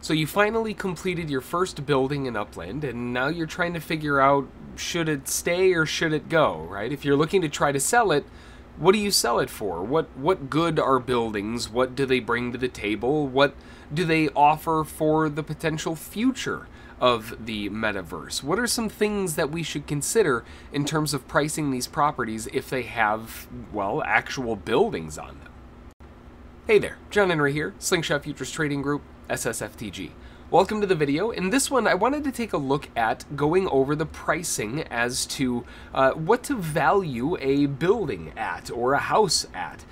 So you finally completed your first building in Upland, and now you're trying to figure out, should it stay or should it go, right? If you're looking to try to sell it, what do you sell it for? What good are buildings? What do they bring to the table? What do they offer for the potential future of the metaverse? What are some things that we should consider in terms of pricing these properties if they have, well, actual buildings on them? Hey there, John Henry here, Slingshot Futures Trading Group, SSFTG. Welcome to the video. In this one, I wanted to take a look at going over the pricing as to what to value a building at or a house at.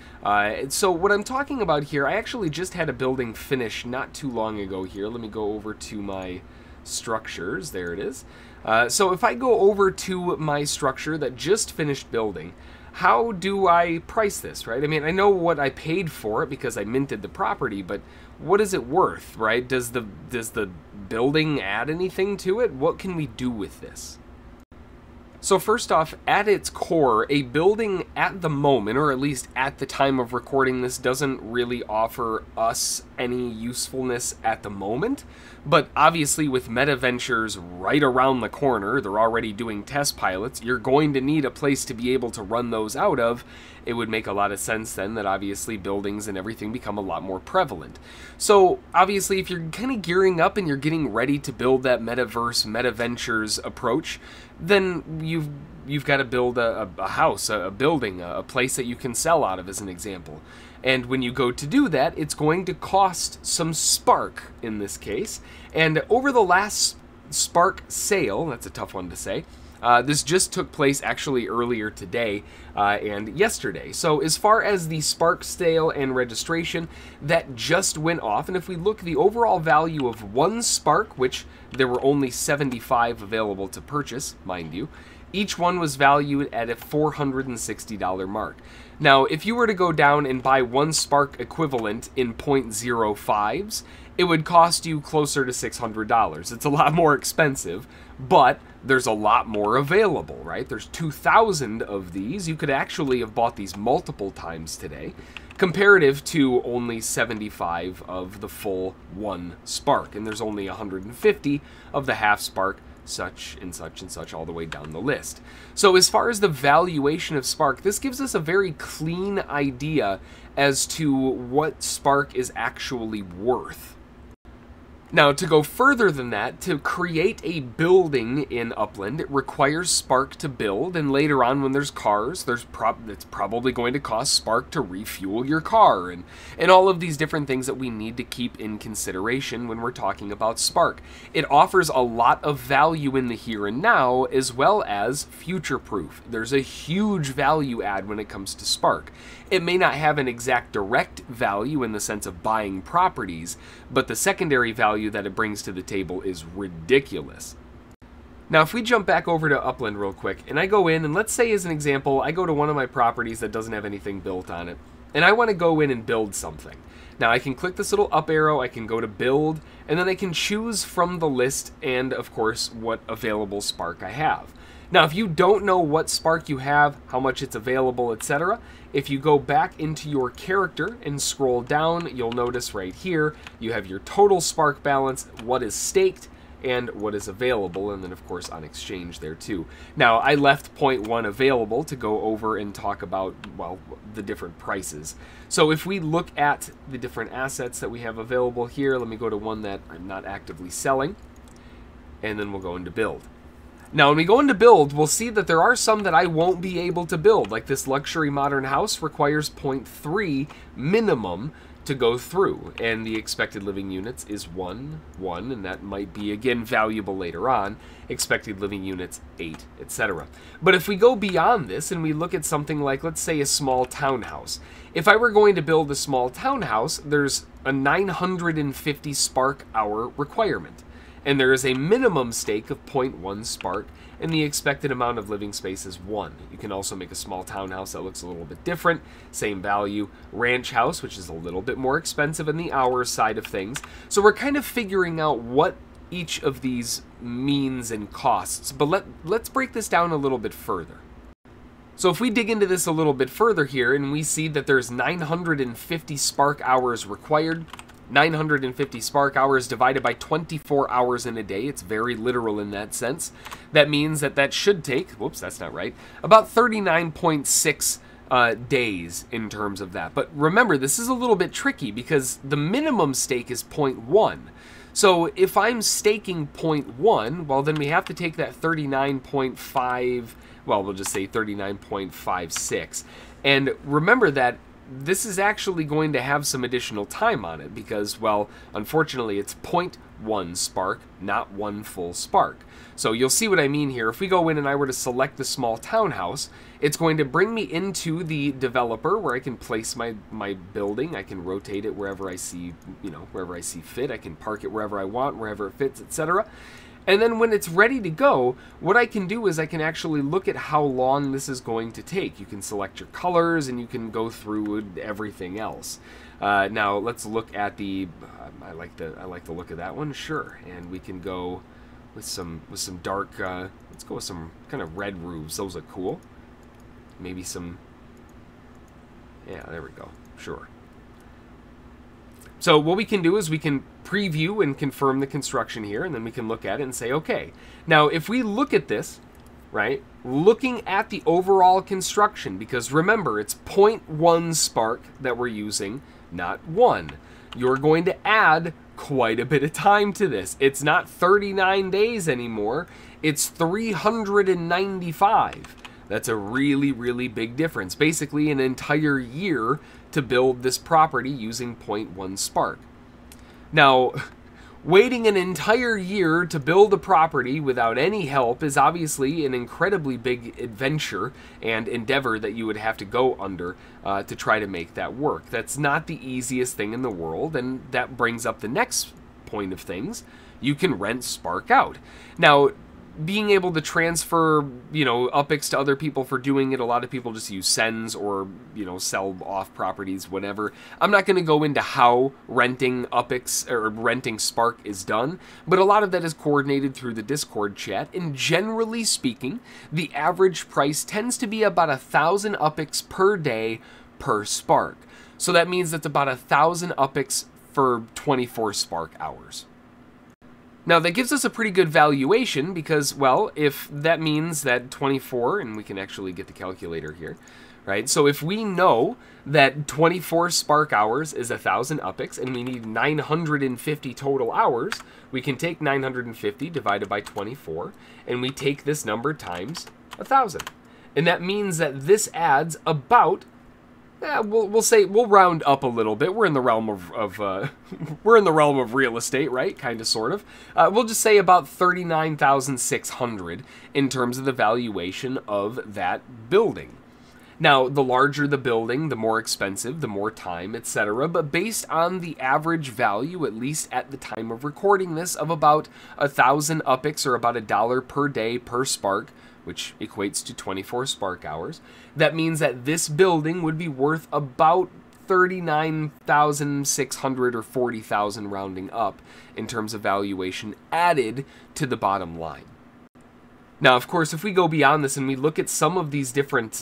So what I'm talking about here, I actually just had a building finish not too long ago here. Let me go over to my structures. There it is. So if I go over to my structure that just finished building, how do I price this, right? I mean, I know what I paid for it because I minted the property, but what is it worth, right? Does the building add anything to it? What can we do with this? So first off, at its core, a building at the moment, or at least at the time of recording this, doesn't really offer us any usefulness at the moment. But obviously with MetaVentures right around the corner, they're already doing test pilots, you're going to need a place to be able to run those out of. It would make a lot of sense then that obviously buildings and everything become a lot more prevalent. So obviously if you're kind of gearing up and you're getting ready to build that metaverse, MetaVentures approach, then you've got to build a house, a building, a place that you can sell out of as an example. And when you go to do that, it's going to cost some Spark in this case. And over the last Spark sale, that's a tough one to say, this just took place actually earlier today and yesterday. So as far as the Spark sale and registration, that just went off. And if we look, the overall value of one Spark, which there were only 75 available to purchase, mind you, each one was valued at a $460 mark. Now, if you were to go down and buy one Spark equivalent in 0.05s, it would cost you closer to $600. It's a lot more expensive, but there's a lot more available, right? There's 2,000 of these. You could actually have bought these multiple times today, comparative to only 75 of the full one Spark, and there's only 150 of the half Spark, such and such and such all the way down the list. So as far as the valuation of Spark, this gives us a very clean idea as to what Spark is actually worth. Now, to go further than that, to create a building in Upland, it requires Spark to build, and later on when there's cars, it's probably going to cost Spark to refuel your car, and all of these different things that we need to keep in consideration when we're talking about Spark. It offers a lot of value in the here and now, as well as future-proof. There's a huge value add when it comes to Spark. It may not have an exact direct value in the sense of buying properties, but the secondary value that it brings to the table is ridiculous. Now, if we jump back over to Upland real quick, and I go in, and let's say as an example, I go to one of my properties that doesn't have anything built on it, and I want to go in and build something. Now, I can click this little up arrow, I can go to build, and then I can choose from the list and, of course, what available Spark I have. Now, if you don't know what Spark you have, how much it's available, etc., if you go back into your character and scroll down, you'll notice right here, you have your total Spark balance, what is staked, and what is available, and then, of course, on exchange there, too. Now, I left 0.1 available to go over and talk about, well, the different prices. So if we look at the different assets that we have available here, let me go to one that I'm not actively selling, and then we'll go into build. Now, when we go into build, we'll see that there are some that I won't be able to build, like this luxury modern house requires 0.3 minimum to go through, and the expected living units is 1, and that might be, again, valuable later on, expected living units 8, etc. But if we go beyond this and we look at something like, let's say, a small townhouse, if I were going to build a small townhouse, there's a 950 Spark hour requirement. And there is a minimum stake of 0.1 Spark, and the expected amount of living space is 1. You can also make a small townhouse that looks a little bit different, same value. Ranch house, which is a little bit more expensive in the hours side of things. So we're kind of figuring out what each of these means and costs, but let's break this down a little bit further. So if we dig into this a little bit further here, and we see that there's 950 Spark hours required, 950 spark hours divided by 24 hours in a day. It's very literal in that sense. That means that that should take, whoops, that's not right, about 39.6 days in terms of that. But remember, this is a little bit tricky because the minimum stake is 0.1. So if I'm staking 0.1, well, then we have to take that 39.5, well, we'll just say 39.56. And remember that this is actually going to have some additional time on it because, well, unfortunately, it's 0.1 spark, not one full spark. So you'll see what I mean here. If we go in and I were to select the small townhouse, it's going to bring me into the developer where I can place my building. I can rotate it wherever I see, wherever I see fit. I can park it wherever I want, wherever it fits, etc. And then when it's ready to go, what I can do is I can actually look at how long this is going to take. You can select your colors and you can go through everything else. Now let's look at the, I like the look of that one, sure. And we can go with some dark, let's go with some kind of red roofs. Those look cool. Maybe some, yeah, there we go, sure. So what we can do is we can preview and confirm the construction here, and then we can look at it and say, okay. Now, if we look at this, right, looking at the overall construction, because remember, it's 0.1 spark that we're using, not 1. You're going to add quite a bit of time to this. It's not 39 days anymore. It's 395. That's a really, really big difference. Basically, an entire year to build this property using 0.1 spark. Now, waiting an entire year to build a property without any help is obviously an incredibly big adventure and endeavor that you would have to go under to try to make that work. That's not the easiest thing in the world, and that brings up the next point of things. You can rent Spark out. Now, being able to transfer, UPX to other people for doing it, a lot of people just use sends or, sell off properties, whatever. I'm not going to go into how renting UPX or renting Spark is done, but a lot of that is coordinated through the Discord chat. And generally speaking, the average price tends to be about 1,000 UPX per day per Spark. So that means that's about 1,000 UPX for 24 Spark hours. Now, that gives us a pretty good valuation because, well, if that means that 24, and we can actually get the calculator here, right? So if we know that 24 Spark hours is 1,000 UPX and we need 950 total hours, we can take 950 divided by 24, and we take this number times 1,000. And that means that this adds about, we'll round up a little bit. We're in the realm of we're in the realm of real estate, right? Kind of, sort of. We'll just say about 39,600 in terms of the valuation of that building. Now, the larger the building, the more expensive, the more time, etc. But based on the average value, at least at the time of recording this, of about 1,000 UPX or about $1 per day per Spark, which equates to 24 Spark hours, that means that this building would be worth about 39,600 or 40,000 rounding up in terms of valuation added to the bottom line. Now, of course, if we go beyond this and we look at some of these different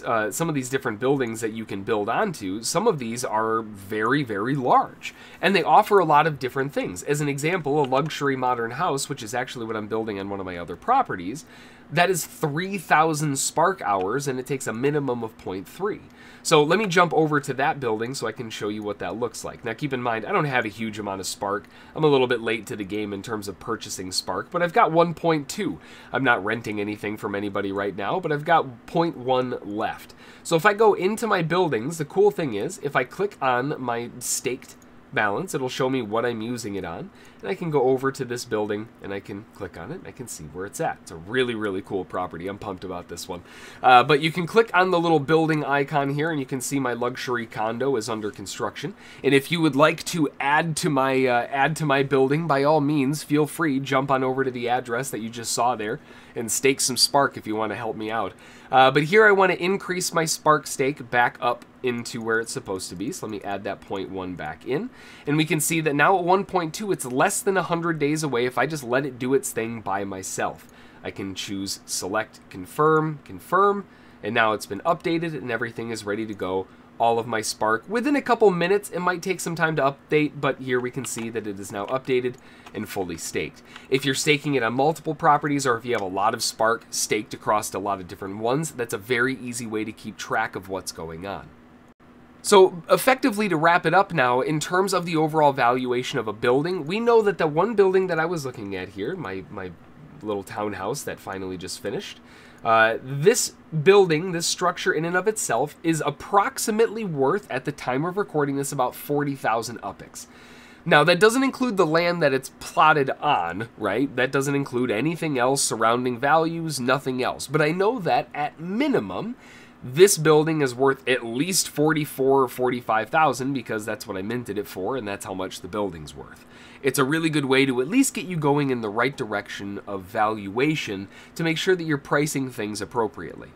buildings that you can build onto, some of these are very, very large, and they offer a lot of different things. As an example, a luxury modern house, which is actually what I'm building on one of my other properties, that is 3,000 Spark hours, and it takes a minimum of 0.3. So let me jump over to that building so I can show you what that looks like. Now keep in mind, I don't have a huge amount of Spark. I'm a little bit late to the game in terms of purchasing Spark, but I've got 1.2. I'm not renting anything from anybody right now, but I've got 0.1 left. So if I go into my buildings, the cool thing is, if I click on my staked balance, it'll show me what I'm using it on, and I can go over to this building and I can click on it and I can see where it's at. It's a really, really cool property. I'm pumped about this one. But you can click on the little building icon here and you can see my luxury condo is under construction. And if you would like to add to my building, by all means, feel free, jump on over to the address that you just saw there and stake some Spark if you want to help me out. But here I want to increase my Spark stake back up into where it's supposed to be. So let me add that 0.1 back in. And we can see that now at 1.2, it's less than 100 days away if I just let it do its thing by myself. I can choose select, confirm, confirm, and now it's been updated and everything is ready to go all of my Spark within a couple minutes. It might take some time to update, but here we can see that it is now updated and fully staked. If you're staking it on multiple properties, or if you have a lot of Spark staked across a lot of different ones, that's a very easy way to keep track of what's going on. So effectively, to wrap it up now, in terms of the overall valuation of a building, we know that the one building that I was looking at here, my little townhouse that finally just finished, this building, this structure in and of itself, is approximately worth, at the time of recording this, about 40,000 UPIX. Now, that doesn't include the land that it's plotted on, right? That doesn't include anything else, surrounding values, nothing else. But I know that, at minimum, this building is worth at least 44 or 45,000, because that's what I minted it for, and that's how much the building's worth. It's a really good way to at least get you going in the right direction of valuation to make sure that you're pricing things appropriately.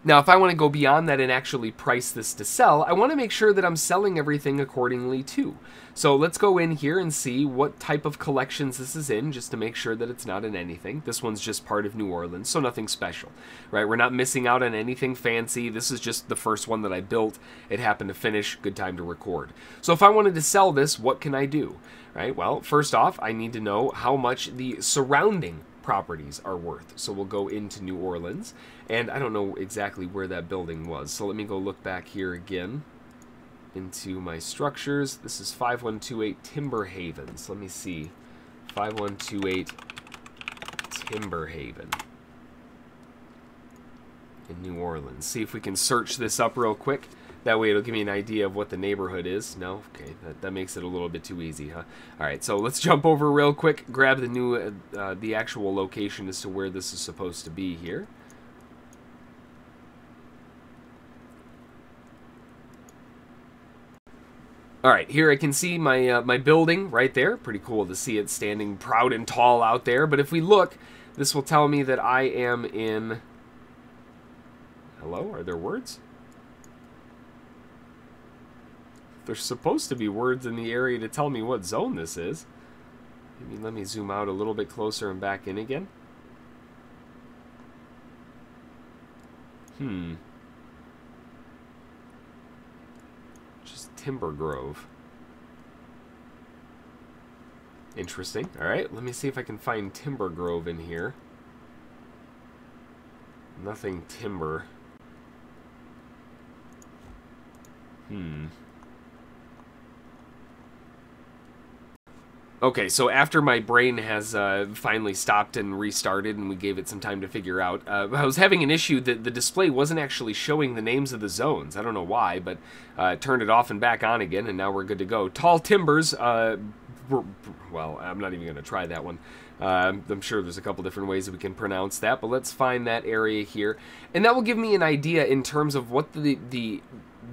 Now, if I want to go beyond that and actually price this to sell, I want to make sure that I'm selling everything accordingly too. So let's go in here and see what type of collections this is in, just to make sure that it's not in anything. This one's just part of New Orleans, so nothing special, right? We're not missing out on anything fancy. This is just the first one that I built. It happened to finish. Good time to record. So if I wanted to sell this, what can I do, right? Well, first off, I need to know how much the surrounding properties are worth. So we'll go into New Orleans, and I don't know exactly where that building was, so let me go look back here again into my structures. This is 5128 Timber Haven. So let me see, 5128 Timber Haven in New Orleans. See if we can search this up real quick. That way it'll give me an idea of what the neighborhood is. No? Okay, that makes it a little bit too easy, huh? Alright, so let's jump over real quick, grab the new, the actual location as to where this is supposed to be here. Alright, here I can see my, my building right there. Pretty cool to see it standing proud and tall out there. But if we look, this will tell me that I am in... Hello? Are there words? There's supposed to be words in the area to tell me what zone this is. Maybe let me zoom out a little bit closer and back in again. Just Timber Grove. Interesting. Alright, let me see if I can find Timber Grove in here. Nothing timber. Okay, so after my brain has finally stopped and restarted and we gave it some time to figure out, I was having an issue that the display wasn't actually showing the names of the zones. I don't know why, but turned it off and back on again, and now we're good to go. Tall Timbers, well, I'm not even going to try that one. I'm sure there's a couple different ways that we can pronounce that, but let's find that area here. And that will give me an idea in terms of what the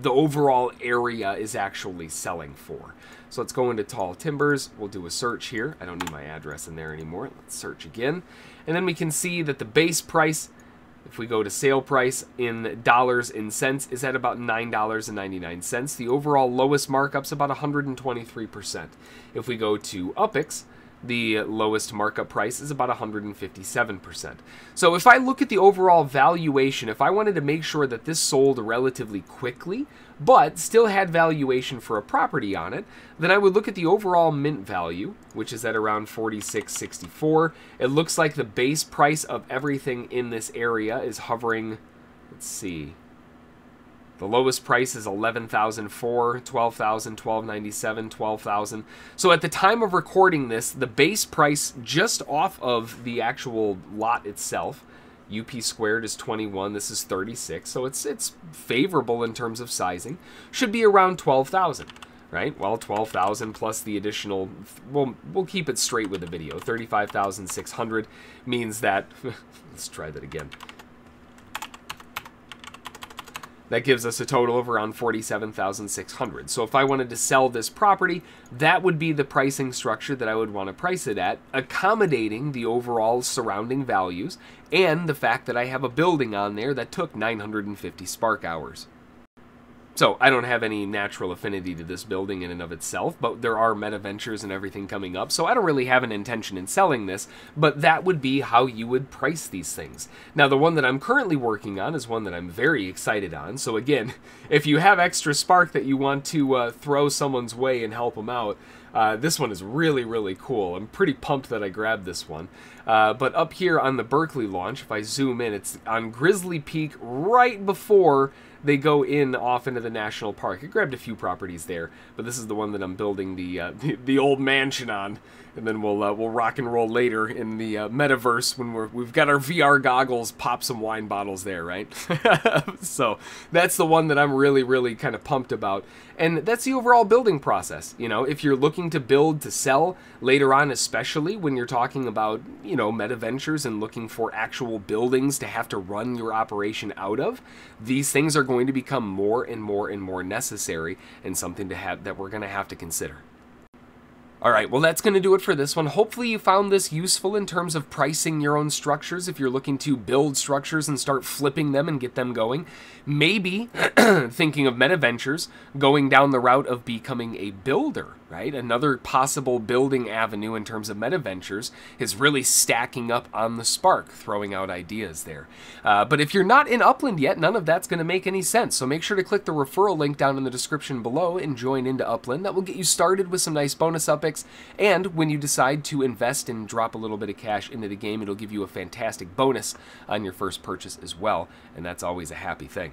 overall area is actually selling for. So let's go into Tall Timbers. We'll do a search here. I don't need my address in there anymore. Let's search again. And then we can see that the base price, if we go to sale price in dollars and cents, is at about $9.99. The overall lowest markup's about 123%. If we go to UPIX, the lowest markup price is about 157%. So if I look at the overall valuation, if I wanted to make sure that this sold relatively quickly, but still had valuation for a property on it, then I would look at the overall mint value, which is at around $46.64. It looks like the base price of everything in this area is hovering, let's see, the lowest price is $11,004, $12,000, $12.97, $12,000. So at the time of recording this, the base price just off of the actual lot itself, UP squared is 21, this is 36, so it's favorable in terms of sizing, should be around 12,000, right? Well, 12,000 plus the additional, we'll keep it straight with the video, 35,600 means that, let's try that again. That gives us a total of around 47,600. So if I wanted to sell this property, that would be the pricing structure that I would want to price it at, accommodating the overall surrounding values and the fact that I have a building on there that took 950 spark hours. So I don't have any natural affinity to this building in and of itself, but there are meta ventures and everything coming up, so I don't really have an intention in selling this, but that would be how you would price these things. Now, the one that I'm currently working on is one that I'm very excited on, so again, if you have extra spark that you want to throw someone's way and help them out, this one is really, really cool. I'm pretty pumped that I grabbed this one. But up here on the Berkeley launch, if I zoom in, it's on Grizzly Peak right before they go in off into the national park. I grabbed a few properties there, but this is the one that I'm building the old mansion on, and then we'll rock and roll later in the metaverse when we've got our VR goggles, pop some wine bottles there, right? So that's the one that I'm really, really kind of pumped about, and that's the overall building process. You know, if you're looking to build to sell later on, especially when you're talking about, you know, meta ventures and looking for actual buildings to have to run your operation out of, these things are going to become more and more and more necessary, and something to have that we're going to have to consider. Alright, well that's going to do it for this one. Hopefully you found this useful in terms of pricing your own structures if you're looking to build structures and start flipping them and get them going. Maybe, thinking of meta ventures, going down the route of becoming a builder, right? Another possible building avenue in terms of meta ventures is really stacking up on the Spark, throwing out ideas there. But if you're not in Upland yet, none of that's going to make any sense. So make sure to click the referral link down in the description below and join into Upland. That will get you started with some nice bonus upics. And when you decide to invest and drop a little bit of cash into the game, it'll give you a fantastic bonus on your first purchase as well. And that's always a happy thing.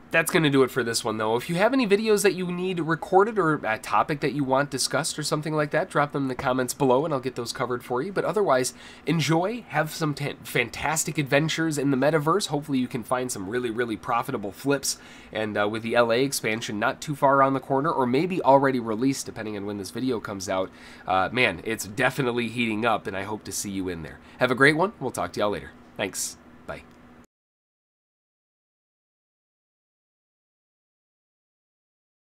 That's going to do it for this one, though. If you have any videos that you need recorded or a topic that you want discussed or something like that, drop them in the comments below and I'll get those covered for you. But otherwise, enjoy, have some fantastic adventures in the metaverse. Hopefully you can find some really, really profitable flips. And with the LA expansion not too far around the corner, or maybe already released depending on when this video comes out, man, it's definitely heating up and I hope to see you in there. Have a great one. We'll talk to y'all later. Thanks. Bye.